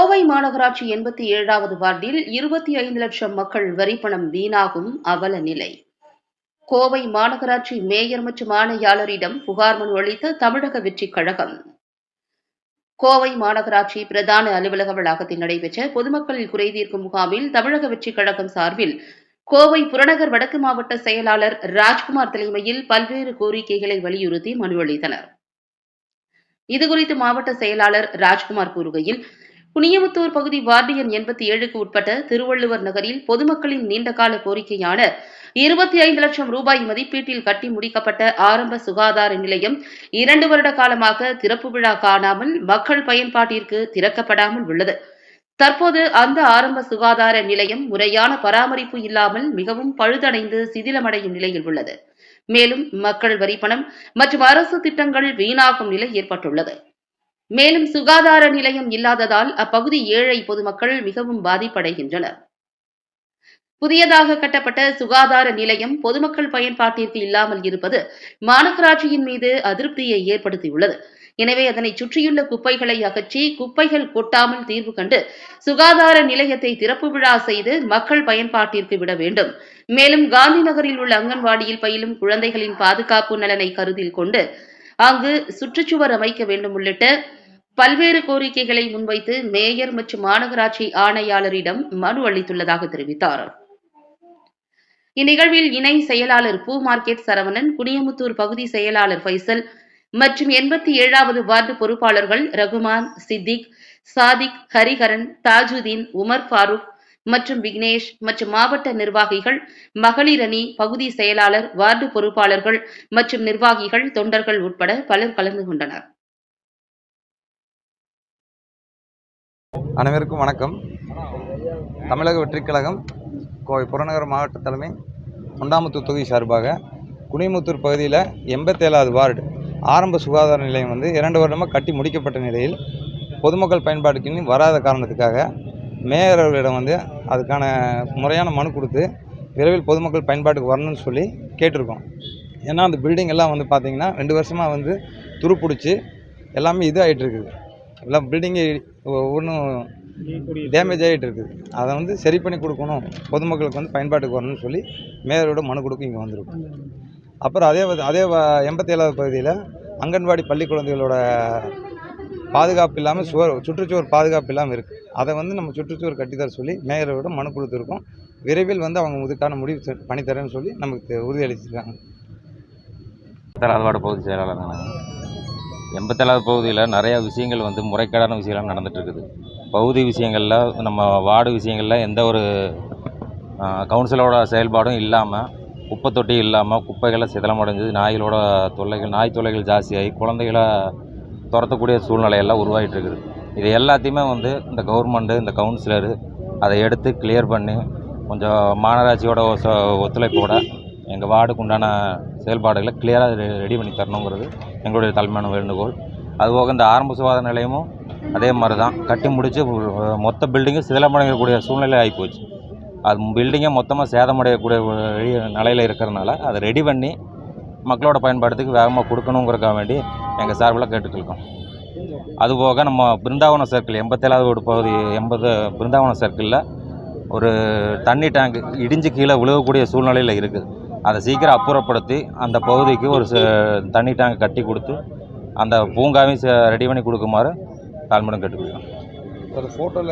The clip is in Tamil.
கோவை மாநகராட்சி 87வது வார்டில் 25 லட்சம் மக்கள் வரிப்பணம் வீணாகும் அவல நிலை. கோவை மாநகராட்சி மேயர் மற்றும் ஆணையாளரிடம் புகார் மனு அளித்த தமிழக வெற்றிக் கழகம். கோவை மாநகராட்சி பிரதான அலுவலக வளாகத்தில் நடைபெற்ற பொதுமக்கள் குறைதீர்க்கும் முகாமில் தமிழக வெற்றிக் கழகம் சார்பில் கோவை புறநகர் வடக்கு மாவட்ட செயலாளர் ராஜ்குமார் தலைமையில் பல்வேறு கோரிக்கைகளை வலியுறுத்தி மனு அளித்தனர். இதுகுறித்து மாவட்ட செயலாளர் ராஜ்குமார் கூறுகையில், குனியமுத்தூர் பகுதி வார்டு எண் 87க்கு உட்பட்ட திருவள்ளுவர் நகரில் பொதுமக்களின் நீண்டகால கோரிக்கையான 25 லட்சம் ரூபாய் மதிப்பீட்டில் கட்டி முடிக்கப்பட்ட ஆரம்ப சுகாதார நிலையம் 2 வருட காலமாக திறப்பு விழா காணாமல் மக்கள் பயன்பாட்டிற்கு திறக்கப்படாமல் உள்ளது. தற்போது அந்த ஆரம்ப சுகாதார நிலையம் முறையான பராமரிப்பு இல்லாமல் மிகவும் பழுதடைந்து சிதிலமடையும் நிலையில் உள்ளது. மேலும் மக்கள் வரிப்பணம் மற்றும் அரசு திட்டங்கள் வீணாகும் நிலை ஏற்பட்டுள்ளது. மேலும் சுகாதார நிலையம் இல்லாததால் அப்பகுதி ஏழை பொதுமக்கள் மிகவும் பாதிப்படைகின்றனர். புதியதாக கட்டப்பட்ட சுகாதார நிலையம் பொதுமக்கள் பயன்பாட்டிற்கு இல்லாமல் இருப்பது மாநகராட்சியின் மீது அதிருப்தியை ஏற்படுத்தியுள்ளது. எனவே அதனை சுற்றியுள்ள குப்பைகளை அகற்றி குப்பைகள் கொட்டாமல் தீர்வு கண்டு சுகாதார நிலையத்தை திறப்பு விழா செய்து மக்கள் பயன்பாட்டிற்கு விட வேண்டும். மேலும் காந்தி நகரில் உள்ள அங்கன்வாடியில் பயிலும் குழந்தைகளின் பாதுகாப்பு நலனை கருத்தில் கொண்டு அங்கு சுற்றுச்சுவர் அமைக்க வேண்டும் உள்ளிட்ட பல்வேறு கோரிக்கைகளை முன்வைத்து மேயர் மற்றும் மாநகராட்சி ஆணையாளரிடம் மனு அளித்துள்ளதாக தெரிவித்தார். இந்நிகழ்வில் இணை செயலாளர் பூ மார்க்கெட் சரவணன், குனியமுத்தூர் பகுதி செயலாளர் ஃபைசல் மற்றும் 87வது வார்டு பொறுப்பாளர்கள் ரகுமான், சித்திக், சாதிக், ஹரிஹரன், தாஜுதீன், உமர் ஃபாரூக் மற்றும் விக்னேஷ் மற்றும் மாவட்ட நிர்வாகிகள், மகளிர் அணி, பகுதி செயலாளர், வார்டு பொறுப்பாளர்கள் மற்றும் நிர்வாகிகள், தொண்டர்கள் உட்பட பலர் கலந்து கொண்டனர். அனைவருக்கும் வணக்கம். தமிழக வெற்றிக் கழகம் கோவை புறநகர் மாவட்ட தலைமை முண்டாமுத்தூர் தொகுதி சார்பாக குனியமுத்தூர் பகுதியில் 87வது வார்டு ஆரம்ப சுகாதார நிலையம் 2 வருடமாக கட்டி முடிக்கப்பட்ட நிலையில் பொதுமக்கள் பயன்பாட்டுக்கு வராத காரணத்துக்காக மேயர் அவர்களிடம் அதுக்கான முறையான மனு கொடுத்து விரைவில் பொதுமக்கள் பயன்பாட்டுக்கு வரணும்னு சொல்லி கேட்டிருக்கோம். ஏன்னா அந்த பில்டிங் எல்லாம் பார்த்திங்கன்னா 2 வருஷமாக துருப்பிடிச்சி எல்லாமே இது ஆகிட்டு இருக்குது. எல்லாம் பில்டிங்கு ஒன்றும் டேமேஜ் ஆகிட்டு இருக்குது. அதை சரி பண்ணி கொடுக்கணும், பொதுமக்களுக்கு பயன்பாட்டுக்கு வரணும்னு சொல்லி மேயரோட மனு கொடுக்க இங்கே வந்திருக்கோம். அப்புறம் அதே 87வது பகுதியில் அங்கன்வாடி பள்ளி குழந்தைகளோட பாதுகாப்பு இல்லாமல் சுற்றுச்சுவர் பாதுகாப்பு இல்லாமல் இருக்குது. அதை நம்ம சுற்றுச்சுவர் கட்டித்தர சொல்லி மேயரோட மனு கொடுத்துருக்கோம். விரைவில் அவங்க இதுக்கான முடிவு பண்ணித்தரேன்னு சொல்லி நமக்கு உறுதியளிச்சிருக்காங்க. 87வது வார்டு பகுதி செயலாளர். 87வது பகுதியில் நிறையா விஷயங்கள் முறைகேடான விஷயங்கள் நடந்துகிட்ருக்குது. பகுதி விஷயங்களில் நம்ம வார்டு விஷயங்களில் எந்த ஒரு கவுன்சிலோட செயல்பாடும் இல்லாமல், குப்பை தொட்டி இல்லாமல், குப்பைகளை சிதலமடைஞ்சு நாய் தொல்லைகள் ஜாஸ்தியாகி குழந்தைகளை துரத்தக்கூடிய சூழ்நிலையெல்லாம் உருவாகிட்டு இருக்குது. இது எல்லாத்தையுமே இந்த கவர்மெண்ட்டு, இந்த கவுன்சிலரு அதை எடுத்து கிளியர் பண்ணி கொஞ்சம் மாநகராட்சியோட ஒத்துழைப்போட எங்கள் வார்டுக்கு உண்டான செயல்பாடுகளை கிளியராக ரெடி பண்ணி தரணுங்கிறது எங்களுடைய தலைமையான வேண்டுகோள். அதுபோக இந்த ஆரம்ப சுகாதார நிலையமும் அதே மாதிரி தான் கட்டி முடித்து மொத்த பில்டிங்கும் சிதிலமடையக்கூடிய சூழ்நிலை ஆகிப்போச்சு. அது பில்டிங்கை மொத்தமாக சேதமடையக்கூடிய நிலையில் இருக்கிறதுனால அதை ரெடி பண்ணி மக்களோட பயன்பாட்டுக்கு வேகமாக கொடுக்கணுங்கிறக்காக வேண்டி எங்கள் சார்பில் கேட்டுட்ருக்கோம். அதுபோக நம்ம பிருந்தாவனம் சர்க்கிள் 87வது பகுதி 80 பிருந்தாவனம் சர்க்கிளில் ஒரு தண்ணி டேங்க் இடிஞ்சு கீழே விழுகக்கூடிய சூழ்நிலையில் இருக்குது. அதை சீக்கிரம் அப்புறப்படுத்தி அந்த பகுதிக்கு ஒரு தண்ணி டேங்க் கட்டி கொடுத்து அந்த பூங்காவையும் ரெடி பண்ணி கொடுக்குமாறு தாழ்மையுடன் கேட்டுக்கொள்கிறோம். ஒரு ஃபோட்டோவில்